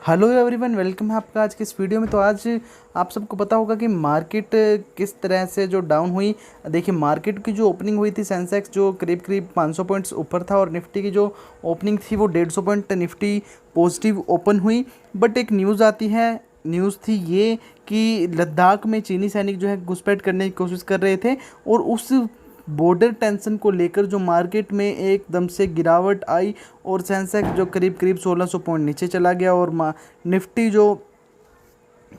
Hello everyone, welcome है आपका आज के इस वीडियो में। तो आज आप सबको पता होगा कि मार्केट किस तरह से जो डाउन हुई। देखिए, मार्केट की जो ओपनिंग हुई थी, सेंसेक्स जो करीब करीब 500 पॉइंट्स ऊपर था और निफ्टी की जो ओपनिंग थी वो 150 पॉइंट निफ्टी पॉजिटिव ओपन हुई। बट एक न्यूज़ आती है, न्यूज़ थी ये कि लद्दाख में चीनी सैनिक जो है घुसपैठ करने की कोशिश कर रहे थे और उस बॉर्डर टेंशन को लेकर जो मार्केट में एकदम से गिरावट आई और सेंसेक्स जो करीब करीब 1600 पॉइंट नीचे चला गया और निफ्टी जो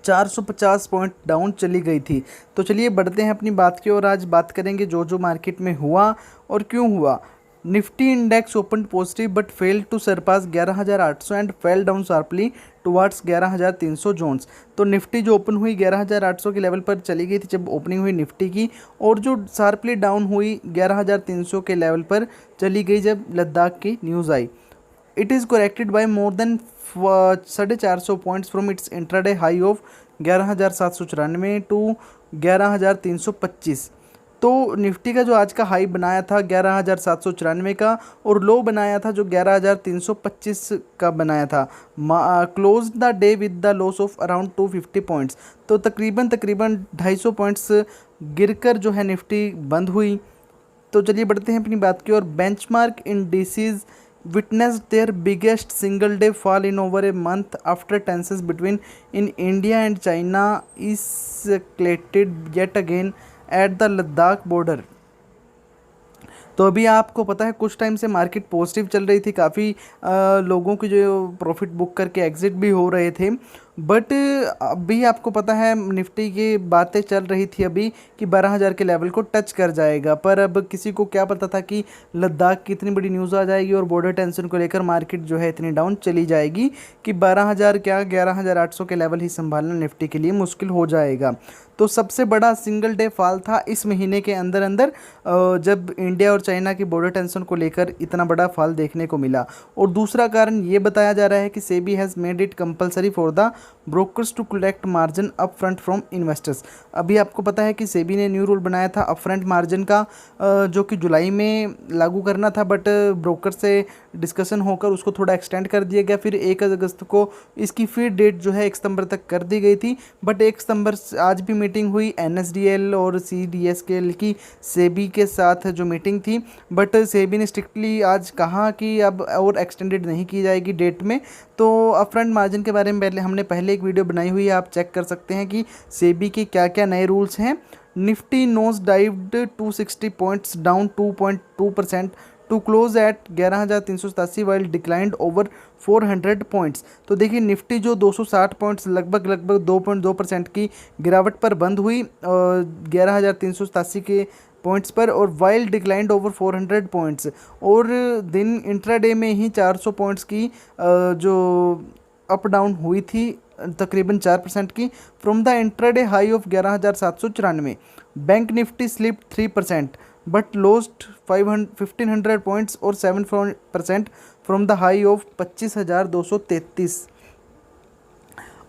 450 पॉइंट डाउन चली गई थी। तो चलिए बढ़ते हैं अपनी बात की और आज बात करेंगे जो जो मार्केट में हुआ और क्यों हुआ। Nifty index open positive but fail to surpass 11,800 and fell down sharply towards 11,300 zones. तो निफ्टी जो ओपन हुई 11,800 के लेवल पर चली गई थी जब ओपनिंग हुई निफ्टी की, और जो शार्पली डाउन हुई 11,300 के लेवल पर चली गई जब लद्दाख की न्यूज़ आई। It is corrected by more than 450 points from its intraday high of 11,794 to 11,325। तो निफ्टी का जो आज का हाई बनाया था 11,794 का और लो बनाया था जो 11,325 का बनाया था। Close the day with the loss of around 250 points. तो तकरीबन 250 पॉइंट्स गिरकर जो है निफ्टी बंद हुई। तो चलिए बढ़ते हैं अपनी बात की और benchmark indices witnessed their biggest single day fall in over a month after tensions between in India and China escalated yet again at the Ladakh border। तो अभी आपको पता है कुछ टाइम से मार्केट पॉजिटिव चल रही थी, काफ़ी लोगों की जो प्रॉफिट बुक करके एग्जिट भी हो रहे थे। बट अभी आपको पता है निफ्टी की बातें चल रही थी अभी कि 12,000 के लेवल को टच कर जाएगा, पर अब किसी को क्या पता था कि लद्दाख की इतनी बड़ी न्यूज़ आ जाएगी और बॉर्डर टेंशन को लेकर मार्केट जो है इतनी डाउन चली जाएगी कि 12,000 क्या 11,800 के लेवल ही संभालना निफ्टी के लिए मुश्किल हो जाएगा। तो सबसे बड़ा सिंगल डे फॉल था इस महीने के अंदर अंदर जब इंडिया और चाइना की बॉर्डर टेंशन को लेकर इतना बड़ा फॉल देखने को मिला। और दूसरा कारण ये बताया जा रहा है कि SEBI has made it compulsory for the brokers to collect margin up front from investors. अभी आपको पता है कि सेबी ने न्यू रूल बनाया था अप फ्रंट मार्जिन का, जो कि जुलाई में लागू करना था, बट ब्रोकर से डिस्कशन होकर उसको थोड़ा एक्सटेंड कर दिया गया। फिर 1 अगस्त को इसकी फिर डेट जो है 1 सितंबर तक कर दी गई थी। बट 1 सितंबर आज भी मीटिंग हुई एनएसडीएल और सीडीएसकेएल की सेबी के साथ जो मीटिंग थी, बट सेबी ने स्ट्रिक्टली आज कहा कि अब और एक्सटेंडेड नहीं की जाएगी डेट में। तो अपफ्रंट मार्जिन के बारे में हमने एक वीडियो बनाई हुई है, आप चेक कर सकते हैं कि सेबी के क्या क्या नए रूल्स हैं। Nifty nosedived 260 points down 2.2% to close at 11,387 while declined over 400 points. तो देखिए निफ्टी जो 260 पॉइंट्स लगभग 2.2% की गिरावट पर बंद हुई 11,387 के पॉइंट्स पर, और वाइल डिक्लाइंड ओवर 400 पॉइंट्स। और दिन इंट्राडे में ही 400 पॉइंट्स की जो अप डाउन हुई थी तकरीबन 4% की from the intraday high of 11,794। Bank Nifty slip 3% but lost 1500 points और 7% फ्रॉम द हाई ऑफ 25,233।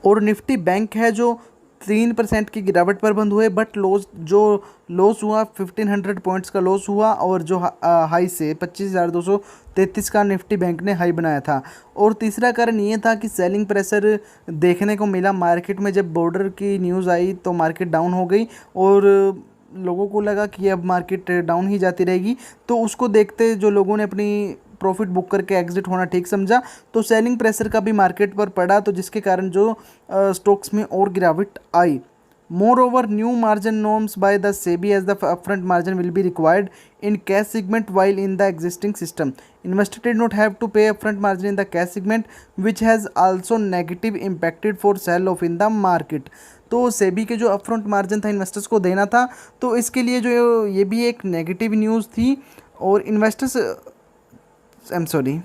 और निफ्टी बैंक है जो 3% की गिरावट पर बंद हुए, बट लॉस हुआ 1500 पॉइंट्स का लॉस हुआ, और जो हाई से 25,233 का निफ्टी बैंक ने हाई बनाया था। और तीसरा कारण ये था कि सेलिंग प्रेशर देखने को मिला मार्केट में। जब बॉर्डर की न्यूज़ आई तो मार्केट डाउन हो गई और लोगों को लगा कि अब मार्केट डाउन ही जाती रहेगी। तो उसको देखते जो लोगों ने अपनी प्रॉफिट बुक करके एग्जिट होना ठीक समझा, तो सेलिंग प्रेशर का भी मार्केट पर पड़ा, तो जिसके कारण जो स्टॉक्स में और गिरावट आई। More over new margin norms by the SEBI as the upfront margin will be required in cash segment while in the existing system. Investor did not have to pay upfront margin in the cash segment, which has also negative impacted for sell off in the market. तो सेबी के जो upfront margin था investors को देना था, तो इसके लिए जो ये भी एक नेगेटिव न्यूज़ थी। और investors I am sorry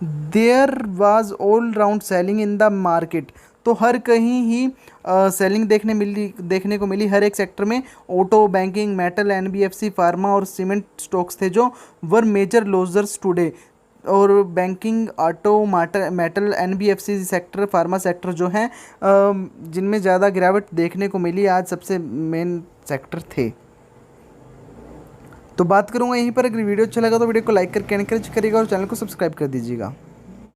there was all round selling in the market. तो हर कहीं ही सेलिंग देखने को मिली हर एक सेक्टर में। Auto, banking, metal, NBFC, pharma और सीमेंट स्टॉक्स थे जो वर मेजर लॉजर्स टुडे। और banking, auto, metal, NBFC sector, pharma sector जो हैं जिनमें ज़्यादा गिरावट देखने को मिली आज सबसे मेन सेक्टर थे। तो बात करूँगा यहीं पर। अगर वीडियो अच्छा लगा तो वीडियो को लाइक करके एनकरेज करिएगा और चैनल को सब्सक्राइब कर दीजिएगा।